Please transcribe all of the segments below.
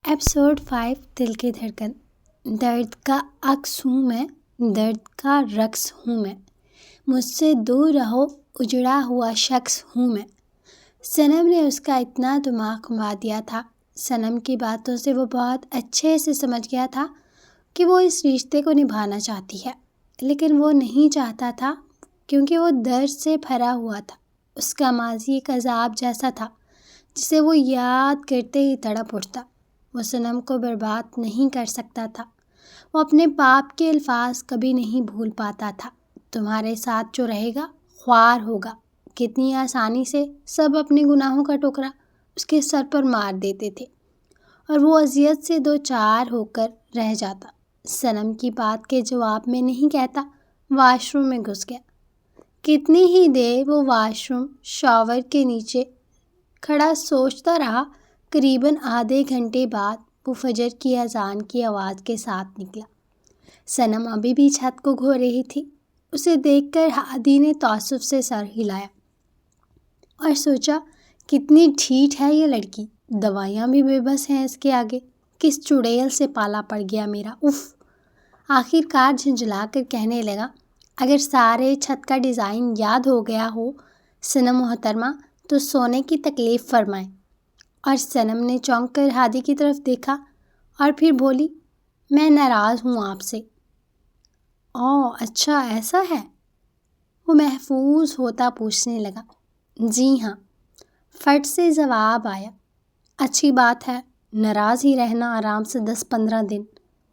Episode 5 دل کی دھڑکن۔ درد کا عکس ہوں میں، درد کا رقص ہوں میں، مجھ سے دور رہو اجڑا ہوا شخص ہوں میں۔ صنم نے اس کا اتنا دماغ گھما دیا تھا۔ صنم کی باتوں سے وہ بہت اچھے سے سمجھ گیا تھا کہ وہ اس رشتے کو نبھانا چاہتی ہے، لیکن وہ نہیں چاہتا تھا کیونکہ وہ درد سے بھرا ہوا تھا۔ اس کا ماضی ایک عذاب جیسا تھا جسے وہ یاد کرتے ہی تڑپ اٹھتا۔ وہ صنم کو برباد نہیں کر سکتا تھا۔ وہ اپنے باپ کے الفاظ کبھی نہیں بھول پاتا تھا، تمہارے ساتھ جو رہے گا خوار ہوگا۔ کتنی آسانی سے سب اپنے گناہوں کا ٹوکرا اس کے سر پر مار دیتے تھے اور وہ اذیت سے دو چار ہو کر رہ جاتا۔ صنم کی بات کے جواب میں نہیں کہتا، واش روم میں گھس گیا۔ کتنی ہی دیر وہ واش روم شاور کے نیچے کھڑا سوچتا رہا۔ قریباً آدھے گھنٹے بعد وہ فجر کی اذان کی آواز کے ساتھ نکلا۔ صنم ابھی بھی چھت کو گھو رہی تھی۔ اسے دیکھ کر ہادی نے تعصب سے سر ہلایا اور سوچا، کتنی ڈھیٹ ہے یہ لڑکی، دوائیاں بھی بے بس ہیں اس کے آگے۔ کس چڑیل سے پالا پڑ گیا میرا، اف۔ آخر کار جھنجھلا کر کہنے لگا، اگر سارے چھت کا ڈیزائن یاد ہو گیا ہو صنم محترمہ تو سونے کی تکلیف فرمائیں۔ اور صنم نے چونک کر ہادی کی طرف دیکھا اور پھر بولی، میں ناراض ہوں آپ سے۔ اوہ اچھا ایسا ہے؟ وہ محفوظ ہوتا پوچھنے لگا۔ جی ہاں، فٹ سے جواب آیا۔ اچھی بات ہے، ناراض ہی رہنا آرام سے 10-15 دن۔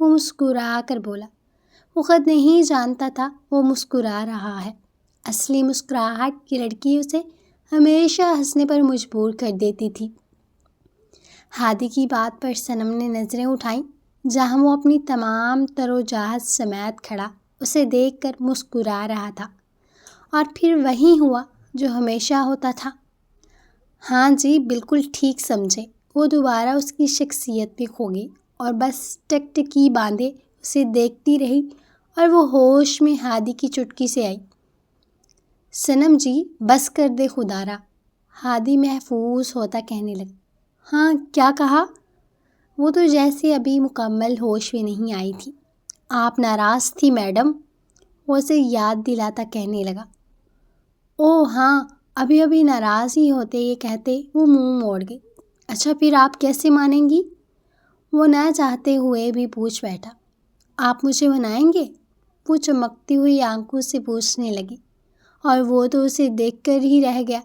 وہ مسکرا کر بولا۔ وہ خود نہیں جانتا تھا وہ مسکرا رہا ہے۔ اصلی مسکراہٹ کی لڑکی اسے ہمیشہ ہنسنے پر مجبور کر دیتی تھی۔ ہادی کی بات پر صنم نے نظریں اٹھائیں، جہاں وہ اپنی تمام تر و جہت سمیت کھڑا اسے دیکھ کر مسکرا رہا تھا۔ اور پھر وہی ہوا جو ہمیشہ ہوتا تھا۔ ہاں جی، بالکل ٹھیک سمجھے۔ وہ دوبارہ اس کی شخصیت پہ کھو گئی اور بس ٹکٹکی باندھے اسے دیکھتی رہی اور وہ ہوش میں ہادی کی چٹکی سے آئی۔ صنم جی بس کر دے خدا را، ہادی محفوظ ہوتا کہنے لگا۔ ہاں کیا کہا؟ وہ تو جیسے ابھی مکمل ہوش میں نہیں آئی تھی۔ آپ ناراض تھی میڈم، وہ اسے یاد دلاتا کہنے لگا۔ اوہ ہاں، ابھی ناراض ہی ہوتے یہ کہتے وہ منہ موڑ گئی۔ اچھا پھر آپ کیسے مانیں گی؟ وہ نہ چاہتے ہوئے بھی پوچھ بیٹھا۔ آپ مجھے منائیں گے؟ وہ چمکتی ہوئی آنکھوں سے پوچھنے لگی اور وہ تو اسے دیکھ کر ہی رہ گیا۔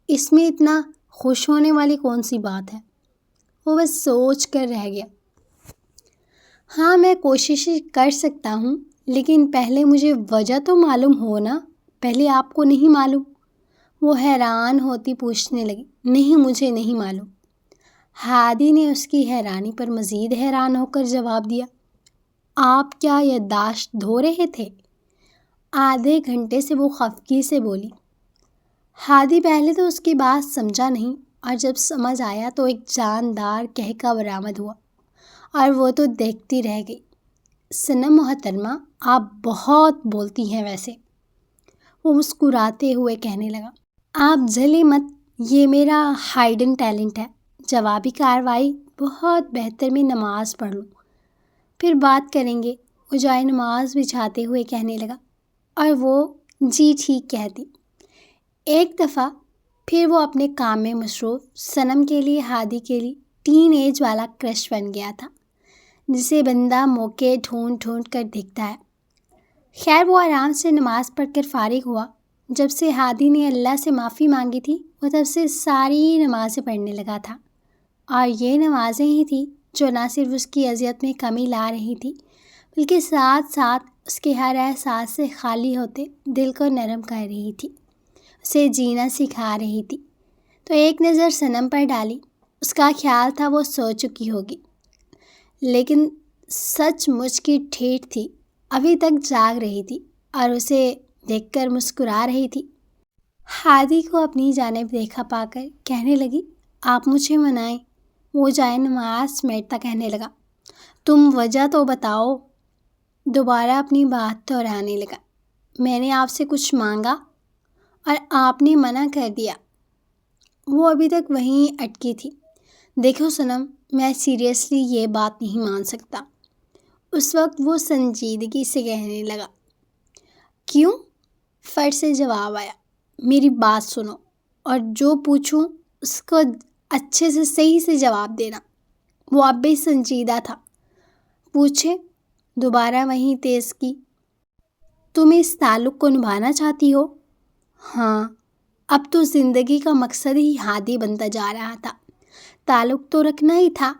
اس میں اتنا خوش ہونے والی کون سی بات ہے؟ وہ بس سوچ کر رہ گیا۔ ہاں میں کوشش کر سکتا ہوں، لیکن پہلے مجھے وجہ تو معلوم ہو نا، پہلے آپ کو نہیں معلوم؟ وہ حیران ہوتی پوچھنے لگی۔ نہیں مجھے نہیں معلوم۔ ہادی نے اس کی حیرانی پر مزید حیران ہو کر جواب دیا۔ آپ کیا یادداشت دھو رہے تھے؟ آدھے گھنٹے سے وہ خفگی سے بولی۔ ہادی پہلے تو اس کی بات سمجھا نہیں اور جب سمجھ آیا تو ایک جاندار کہکا برآمد ہوا اور وہ تو دیکھتی رہ گئی۔ صنم محترمہ آپ بہت بولتی ہیں ویسے، وہ مسکراتے ہوئے کہنے لگا۔ آپ جھلے مت، یہ میرا ہائیڈن ٹیلنٹ ہے۔ جوابی کارروائی بہت بہتر، میں نماز پڑھ لوں پھر بات کریں گے، وہ جائے نماز بچھاتے ہوئے کہنے لگا اور وہ جی ٹھیک کہتی۔ ایک دفعہ پھر وہ اپنے کام میں مصروف صنم کے لیے ہادی کے لیے ٹین ایج والا کرش بن گیا تھا، جسے بندہ موقع ڈھونڈ کر دیکھتا ہے۔ خیر وہ آرام سے نماز پڑھ کر فارغ ہوا۔ جب سے ہادی نے اللہ سے معافی مانگی تھی وہ تب سے ساری نمازیں پڑھنے لگا تھا، اور یہ نمازیں ہی تھیں جو نہ صرف اس کی اذیت میں کمی لا رہی تھی بلکہ ساتھ ساتھ اس کے ہر احساس سے خالی ہوتے دل کو نرم کر رہی تھی، اسے جینا سکھا رہی تھی۔ تو ایک نظر صنم پر ڈالی۔ اس کا خیال تھا وہ سو چکی ہوگی، لیکن سچ مچ کی ٹھیٹ تھی، ابھی تک جاگ رہی تھی اور اسے دیکھ کر مسکرا رہی تھی۔ ہادی کو اپنی جانب دیکھا پا کر کہنے لگی، آپ مجھے منائیں۔ وہ جائے نماز سمیٹتا کہنے لگا، تم وجہ تو بتاؤ۔ دوبارہ اپنی بات دہرانے لگا، میں نے آپ سے کچھ مانگا اور آپ نے منع کر دیا۔ وہ ابھی تک وہیں اٹکی تھی۔ دیکھو صنم، میں سیریسلی یہ بات نہیں مان سکتا۔ اس وقت وہ سنجیدگی سے کہنے لگا، کیوں؟ فٹ سے جواب آیا، میری بات سنو اور جو پوچھوں اس کو اچھے سے صحیح سے جواب دینا۔ وہ اب بھی سنجیدہ تھا۔ پوچھے، دوبارہ وہیں تیز کی، تم اس تعلق کو نبھانا چاہتی ہو؟ ہاں، اب تو زندگی کا مقصد ہی ہادی بنتا جا رہا تھا۔ تعلق تو رکھنا ہی تھا۔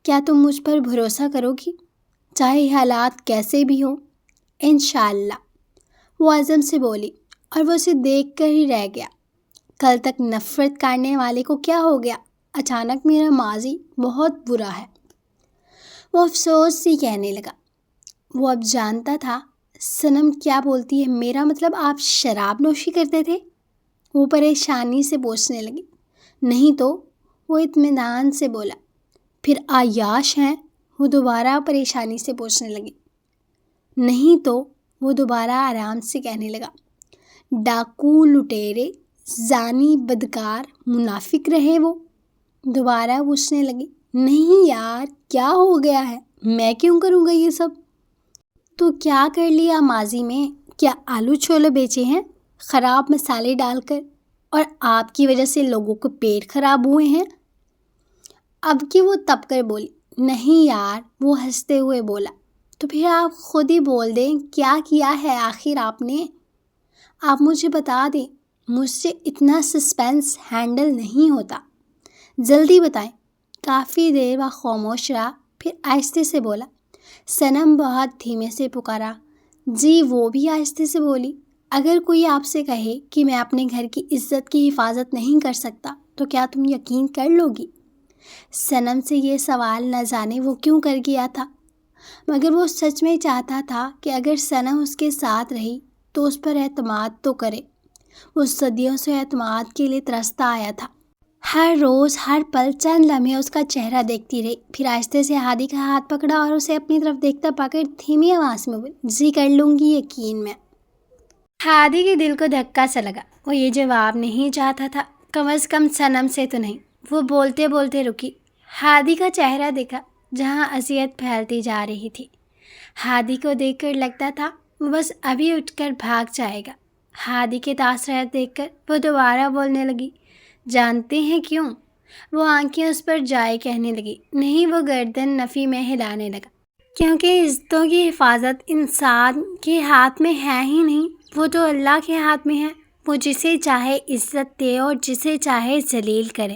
کیا تم مجھ پر بھروسہ کرو گی، چاہے حالات کیسے بھی ہوں؟ انشاءاللہ، وہ عزم سے بولی، اور وہ اسے دیکھ کر ہی رہ گیا۔ کل تک نفرت کرنے والے کو کیا ہو گیا؟ اچانک میرا ماضی بہت برا ہے، وہ افسوس سے کہنے لگا۔ وہ اب جانتا تھا صنم کیا بولتی ہے۔ میرا مطلب آپ شراب نوشی کرتے تھے؟ وہ پریشانی سے پوچھنے لگی۔ نہیں تو، وہ اطمینان سے بولا۔ پھر عیاش ہیں؟ وہ دوبارہ پریشانی سے پوچھنے لگی۔ نہیں تو، وہ دوبارہ آرام سے کہنے لگا۔ ڈاکو، لٹیرے، زانی، بدکار، منافق رہے وہ؟ دوبارہ پوچھنے لگی۔ نہیں یار، کیا ہو گیا ہے؟ میں کیوں کروں گا یہ سب؟ تو کیا کر لیا ماضی میں؟ کیا آلو چھولے بیچے ہیں خراب مسالے ڈال کر، اور آپ کی وجہ سے لوگوں کے پیٹ خراب ہوئے ہیں؟ اب کہ وہ تب کر بولی۔ نہیں یار، وہ ہنستے ہوئے بولا۔ تو پھر آپ خود ہی بول دیں، کیا کیا ہے آخر آپ نے؟ آپ مجھے بتا دیں، مجھ سے اتنا سسپینس ہینڈل نہیں ہوتا، جلدی بتائیں۔ کافی دیر بعد خاموش رہا، پھر آہستہ سے بولا۔ صنم بہت دھیمے سے پکارا۔ جی، وہ بھی آہستہ سے بولی۔ اگر کوئی آپ سے کہے کہ میں اپنے گھر کی عزت کی حفاظت نہیں کر سکتا تو کیا تم یقین کر لو گی؟ صنم سے یہ سوال نہ جانے وہ کیوں کر گیا تھا، مگر وہ سچ میں چاہتا تھا کہ اگر صنم اس کے ساتھ رہی تو اس پر اعتماد تو کرے۔ وہ صدیوں سے اعتماد کے لیے ترستا آیا تھا۔ ہر روز، ہر پل، چند لمحے اس کا چہرہ دیکھتی رہی، پھر آہستہ سے ہادی کا ہاتھ پکڑا اور اسے اپنی طرف دیکھتا پا کر دھیمی آواز میں بولی، جی کر لوں گی یقین میں۔ ہادی کے دل کو دھکا سا لگا۔ وہ یہ جواب نہیں چاہتا تھا، کم از کم صنم سے تو نہیں۔ وہ بولتے بولتے رکی، ہادی کا چہرہ دیکھا جہاں اذیت پھیلتی جا رہی تھی۔ ہادی کو دیکھ کر لگتا تھا وہ بس ابھی اٹھ کر بھاگ جائے گا۔ ہادی کے تاثرات دیکھ کر وہ دوبارہ بولنے لگی، جانتے ہیں کیوں؟ وہ آنکھیں اس پر جائے کہنے لگی، نہیں۔ وہ گردن نفی میں ہلانے لگا، کیونکہ عزتوں کی حفاظت انسان کے ہاتھ میں ہے ہی نہیں، وہ تو اللہ کے ہاتھ میں ہے۔ وہ جسے چاہے عزت دے اور جسے چاہے ذلیل کرے۔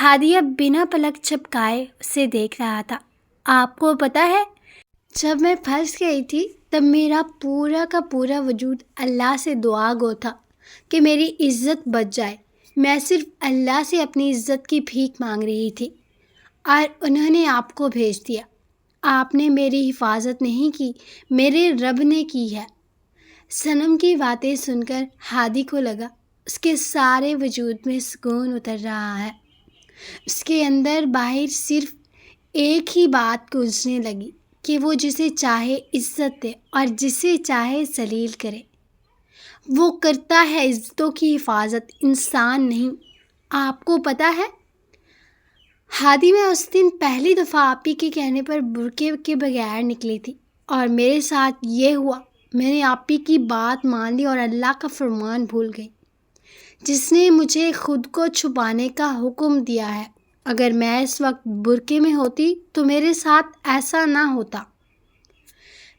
ہادی اب بنا پلک جھپکائے اسے دیکھ رہا تھا۔ آپ کو پتہ ہے، جب میں پھنس گئی تھی تب میرا پورا کا پورا وجود اللہ سے دعا گو تھا کہ میری عزت بچ جائے۔ میں صرف اللہ سے اپنی عزت کی بھیک مانگ رہی تھی، اور انہوں نے آپ کو بھیج دیا۔ آپ نے میری حفاظت نہیں کی، میرے رب نے کی ہے۔ صنم کی باتیں سن کر ہادی کو لگا اس کے سارے وجود میں سکون اتر رہا ہے۔ اس کے اندر باہر صرف ایک ہی بات گونجنے لگی کہ وہ جسے چاہے عزت دے اور جسے چاہے ذلیل کرے۔ وہ کرتا ہے عزتوں کی حفاظت، انسان نہیں۔ آپ کو پتہ ہے ہادی، میں اس دن پہلی دفعہ آپ ہی کے کہنے پر برقعے کے بغیر نکلی تھی، اور میرے ساتھ یہ ہوا۔ میں نے آپ ہی کی بات مان لی اور اللہ کا فرمان بھول گئی، جس نے مجھے خود کو چھپانے کا حکم دیا ہے۔ اگر میں اس وقت برقعے میں ہوتی تو میرے ساتھ ایسا نہ ہوتا۔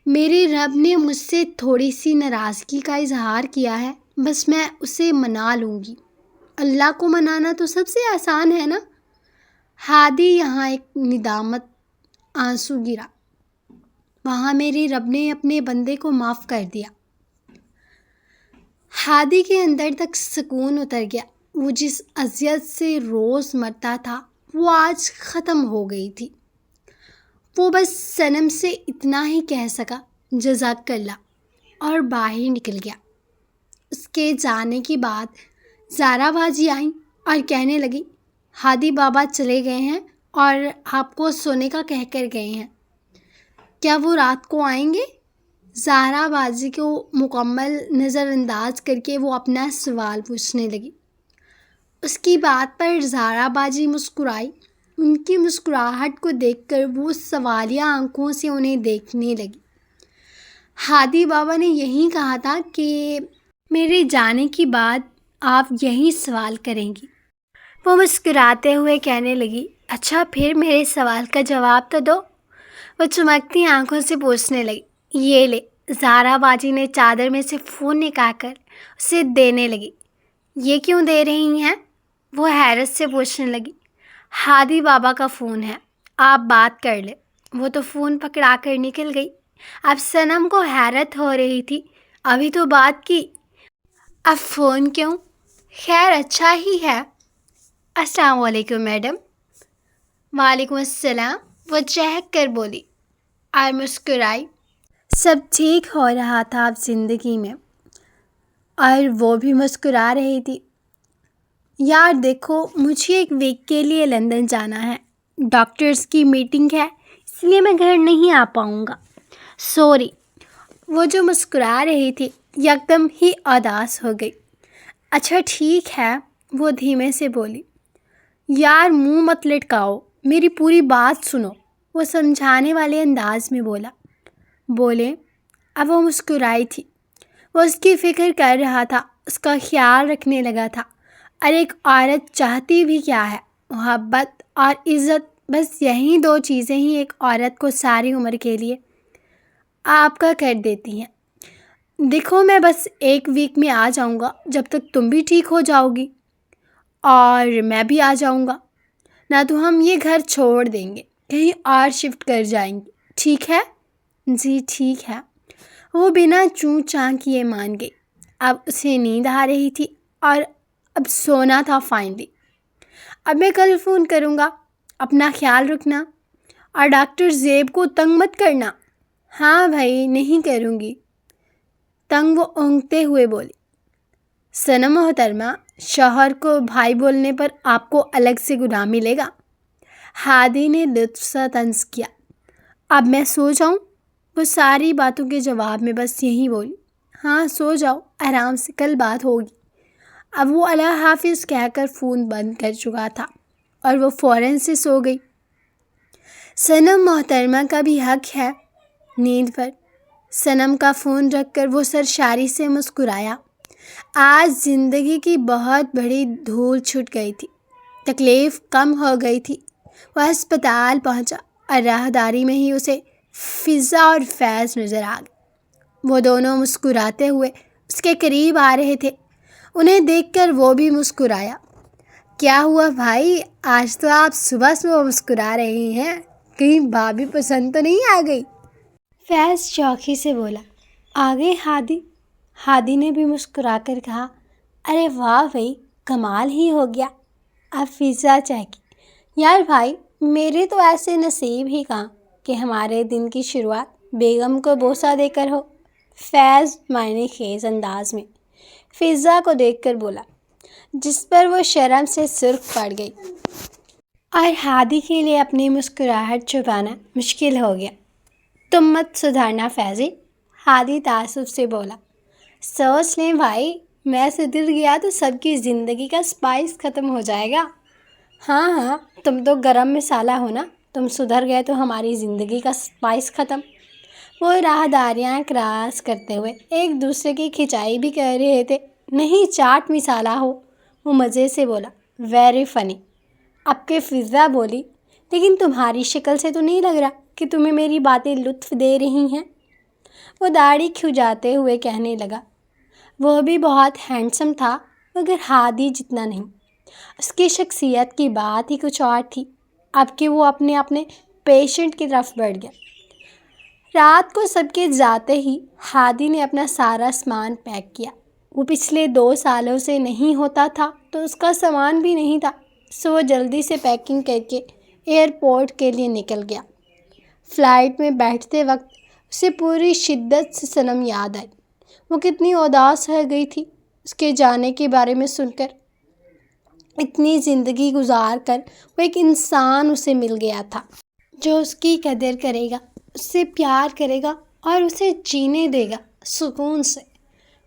میرے رب نے مجھ سے تھوڑی سی ناراضگی کا اظہار کیا ہے، بس میں اسے منا لوں گی۔ اللہ کو منانا تو سب سے آسان ہے نا۔ ہادی یہاں ایک ندامت آنسو گرا۔ وہاں میرے رب نے اپنے بندے کو معاف کر دیا۔ ہادی کے اندر تک سکون اتر گیا۔ وہ جس اذیت سے روز مرتا تھا وہ آج ختم ہو گئی تھی۔ وہ بس صنم سے اتنا ہی کہہ سکا، جزاک اللہ، اور باہر نکل گیا۔ اس کے جانے کے بعد زارا باجی آئیں اور کہنے لگی، ہادی بابا چلے گئے ہیں اور آپ کو سونے کا کہہ کر گئے ہیں، کیا وہ رات کو آئیں گے؟ زہرا باجی کو مکمل نظر انداز کر کے وہ اپنا سوال پوچھنے لگی۔ اس کی بات پر زہرا باجی مسکرائی ان کی مسکراہٹ کو دیکھ کر وہ سوالیہ آنکھوں سے انہیں دیکھنے لگی۔ ہادی بابا نے یہی کہا تھا کہ میرے جانے کے بعد آپ یہی سوال کریں گی۔ وہ مسکراتے ہوئے کہنے لگی، اچھا پھر میرے سوال کا جواب تو دو۔ وہ چمکتی آنکھوں سے پوچھنے لگی، یہ لے۔ زہرا باجی نے چادر میں سے فون نکال کر اسے دینے لگی۔ یہ کیوں دے رہی ہیں؟ وہ حیرت سے پوچھنے لگی۔ ہادی بابا کا فون ہے، آپ بات کر لیں۔ وہ تو فون پکڑا کر نکل گئی۔ اب صنم کو حیرت ہو رہی تھی، ابھی تو بات کی، اب فون کیوں؟ خیر اچھا ہی ہے۔ السلام علیکم میڈم۔ وعلیکم السلام، وہ چہک کر بولی اور مسکرائی۔ سب ٹھیک ہو رہا تھا اب زندگی میں، اور وہ بھی مسکرا رہی تھی۔ یار دیکھو، مجھے ایک ویک کے لیے لندن جانا ہے، ڈاکٹرز کی میٹنگ ہے، اس لیے میں گھر نہیں آ پاؤں گا، سوری۔ وہ جو مسکرا رہی تھی یکدم ہی اداس ہو گئی۔ اچھا ٹھیک ہے، وہ دھیمے سے بولی۔ یار منہ مت لٹکاؤ، میری پوری بات سنو، وہ سمجھانے والے انداز میں بولے۔ اب وہ مسکرائی تھی، وہ اس کی فکر کر رہا تھا، اس کا خیال رکھنے لگا تھا۔ اور ایک عورت چاہتی بھی کیا ہے؟ محبت اور عزت، بس یہی دو چیزیں ہی ایک عورت کو ساری عمر کے لیے آپ کا کر دیتی ہیں۔ دیکھو میں بس ایک ویک میں آ جاؤں گا، جب تک تم بھی ٹھیک ہو جاؤ گی، اور میں بھی آ جاؤں گا، نہ تو ہم یہ گھر چھوڑ دیں گے، کہیں اور شفٹ کر جائیں گے، ٹھیک ہے؟ جی ٹھیک ہے۔ وہ بنا چوں چاں کیے مان گئی۔ اب اسے نیند آ رہی تھی اور اب سونا تھا فائنلی۔ اب میں کل فون کروں گا، اپنا خیال رکھنا، اور ڈاکٹر زیب کو تنگ مت کرنا۔ ہاں بھائی، نہیں کروں گی، تنگ وہ اونگتے ہوئے بولی۔ صنم محترمہ، شوہر کو بھائی بولنے پر آپ کو الگ سے گناہ ملے گا۔ ہادی نے لطف سے طنز کیا۔ اب میں سو جاؤں؟ وہ ساری باتوں کے جواب میں بس یہی بولی۔ ہاں سو جاؤ آرام سے، کل بات ہوگی۔ اب وہ اللہ حافظ کہہ کر فون بند کر چکا تھا اور وہ فوراً سے سو گئی۔ صنم محترمہ کا بھی حق ہے نیند پر۔ صنم کا فون رکھ کر وہ سرشاری سے مسکرایا۔ آج زندگی کی بہت بڑی دھول چھٹ گئی تھی، تکلیف کم ہو گئی تھی۔ وہ ہسپتال پہنچا اور راہداری میں ہی اسے فضا اور فیض نظر آ گئے۔ وہ دونوں مسکراتے ہوئے اس کے قریب آ رہے تھے۔ انہیں دیکھ کر وہ بھی مسکرایا۔ کیا ہوا بھائی، آج تو آپ صبح صبح مسکرا رہے ہیں، کہیں بھابھی پسند تو نہیں آ گئی؟ فیض چوکی سے بولا۔ آ گئی ہادی؟ ہادی نے بھی مسکرا کر کہا، ارے واہ بھائی، کمال ہی ہو گیا۔ اب فضا چہکی، یار بھائی میرے تو ایسے نصیب ہی کہاں کہ ہمارے دن کی شروعات بیگم کو بوسہ دے کر ہو۔ فیض معنی خیز انداز میں فضا کو دیکھ کر بولا، جس پر وہ شرم سے سرخ پڑ گئی اور ہادی کے لیے اپنی مسکراہٹ چھپانا مشکل ہو گیا۔ تم مت سدھرنا فیضی، ہادی تعصب سے بولا۔ سوچ لیں بھائی، میں سدھر گیا تو سب کی زندگی کا اسپائس ختم ہو جائے گا۔ ہاں ہاں، تم تو گرم مسالہ ہو نا، تم سدھر گئے تو ہماری زندگی کا اسپائس ختم۔ وہ راہداریاں کراس کرتے ہوئے ایک دوسرے کی کھینچائی بھی کر رہے تھے۔ نہیں چاٹ مسالہ ہو، وہ مزے سے بولا۔ ویری فنی، اب کے فضا بولی، لیکن تمہاری شکل سے تو نہیں لگ رہا کہ تمہیں میری باتیں لطف دے رہی ہیں۔ وہ داڑھی کھجاتے ہوئے کہنے لگا۔ وہ بھی بہت ہینڈسم تھا مگر ہادی جتنا نہیں۔ اس کی شخصیت کی بات ہی کچھ اور تھی۔ اب کہ وہ اپنے پیشنٹ کی طرف بڑھ گیا۔ رات کو سب کے جاتے ہی ہادی نے اپنا سارا سامان پیک کیا۔ وہ پچھلے 2 سالوں سے نہیں ہوتا تھا تو اس کا سامان بھی نہیں تھا، سو وہ جلدی سے پیکنگ کر کے ایئرپورٹ کے لیے نکل گیا۔ فلائٹ میں بیٹھتے وقت اسے پوری شدت سے صنم یاد آئی۔ وہ کتنی اداس ہو گئی تھی اس کے جانے کے بارے میں سن کر۔ اتنی زندگی گزار کر وہ ایک انسان اسے مل گیا تھا جو اس کی قدر کرے گا، اس سے پیار کرے گا اور اسے جینے دے گا سکون سے۔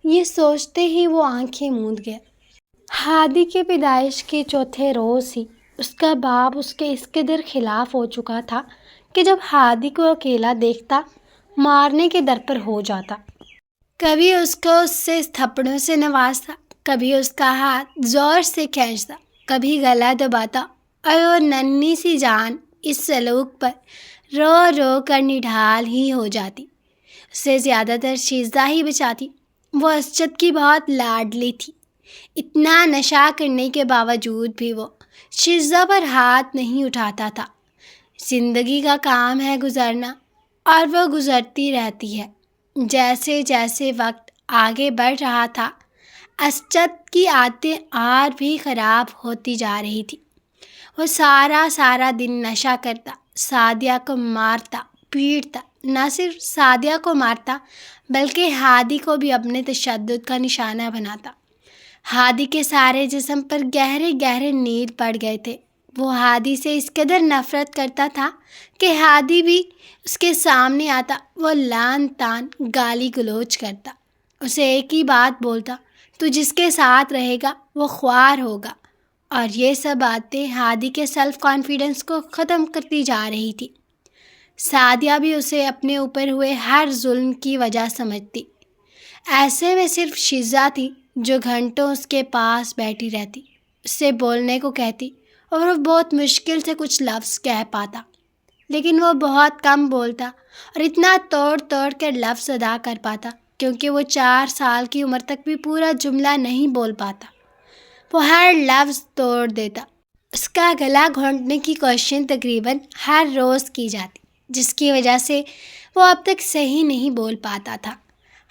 یہ سوچتے ہی وہ آنکھیں موند گیا۔ ہادی کے پیدائش کے چوتھے روز ہی اس کا باپ اس کے اس قدر خلاف ہو چکا تھا کہ جب ہادی کو اکیلا دیکھتا مارنے کے در پر ہو جاتا۔ کبھی اس کو اس سے تھپڑوں سے نوازتا، کبھی اس کا ہاتھ زور سے کھینچتا، کبھی گلا دباتا، اور وہ ننھی سی جان اس سلوک پر رو رو کر نڈھال ہی ہو جاتی۔ اسے زیادہ تر شیزہ ہی بچاتی۔ وہ اسجد کی بہت لاڈلی تھی۔ اتنا نشہ کرنے کے باوجود بھی وہ شیزہ پر ہاتھ نہیں اٹھاتا تھا۔ زندگی کا کام ہے گزرنا، اور وہ گزرتی رہتی ہے۔ جیسے جیسے وقت آگے بڑھ رہا تھا، اسجد کی عادتیں اور بھی خراب ہوتی جا رہی تھی۔ وہ سارا دن نشہ کرتا، سعدیہ کو مارتا پیٹتا، نہ صرف سعدیہ کو مارتا بلکہ ہادی کو بھی اپنے تشدد کا نشانہ بناتا۔ ہادی کے سارے جسم پر گہرے گہرے نیل پڑ گئے تھے۔ وہ ہادی سے اس قدر نفرت کرتا تھا کہ ہادی بھی اس کے سامنے آتا وہ لعن طعن گالی گلوچ کرتا، اسے ایک ہی بات بولتا، تو جس کے ساتھ رہے گا وہ خوار ہوگا۔ اور یہ سب باتیں ہادی کے سیلف کانفیڈنس کو ختم کرتی جا رہی تھی۔ سعدیہ بھی اسے اپنے اوپر ہوئے ہر ظلم کی وجہ سمجھتی۔ ایسے میں صرف شیزہ تھی جو گھنٹوں اس کے پاس بیٹھی رہتی، اس سے بولنے کو کہتی، اور وہ بہت مشکل سے کچھ لفظ کہہ پاتا، لیکن وہ بہت کم بولتا اور اتنا توڑ توڑ کر لفظ ادا کر پاتا کیونکہ وہ 4 سال کی عمر تک بھی پورا جملہ نہیں بول پاتا۔ وہ ہر لفظ توڑ دیتا۔ اس کا گلا گھونٹنے کی کوشش تقریباً ہر روز کی جاتی، جس کی وجہ سے وہ اب تک صحیح نہیں بول پاتا تھا۔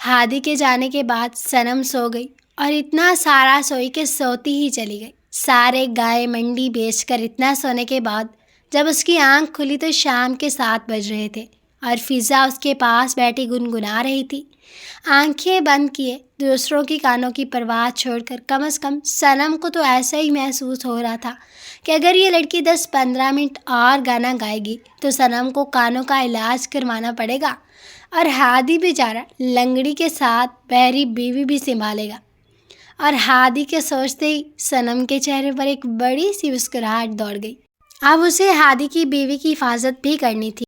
ہادی کے جانے کے بعد صنم سو گئی، اور اتنا سارا سوئی کہ سوتی ہی چلی گئی۔ سارے گائے منڈی بیچ کر اتنا سونے کے بعد جب اس کی آنکھ کھلی تو شام کے 7 بج رہے تھے، اور فضا اس کے پاس بیٹھی گنگنا رہی تھی، آنکھیں بند کیے دوسروں کی کانوں کی پرواہ چھوڑ کر۔ کم از کم صنم کو تو ایسا ہی محسوس ہو رہا تھا کہ اگر یہ لڑکی 10-15 منٹ اور گانا گائے گی تو صنم کو کانوں کا علاج کروانا پڑے گا، اور ہادی بیچارہ لنگڑی کے ساتھ بہری بیوی بھی سنبھالے گا۔ اور ہادی کے سوچتے ہی صنم کے چہرے پر ایک بڑی سی مسکراہٹ دوڑ گئی۔ اب اسے ہادی کی بیوی کی حفاظت بھی کرنی تھی۔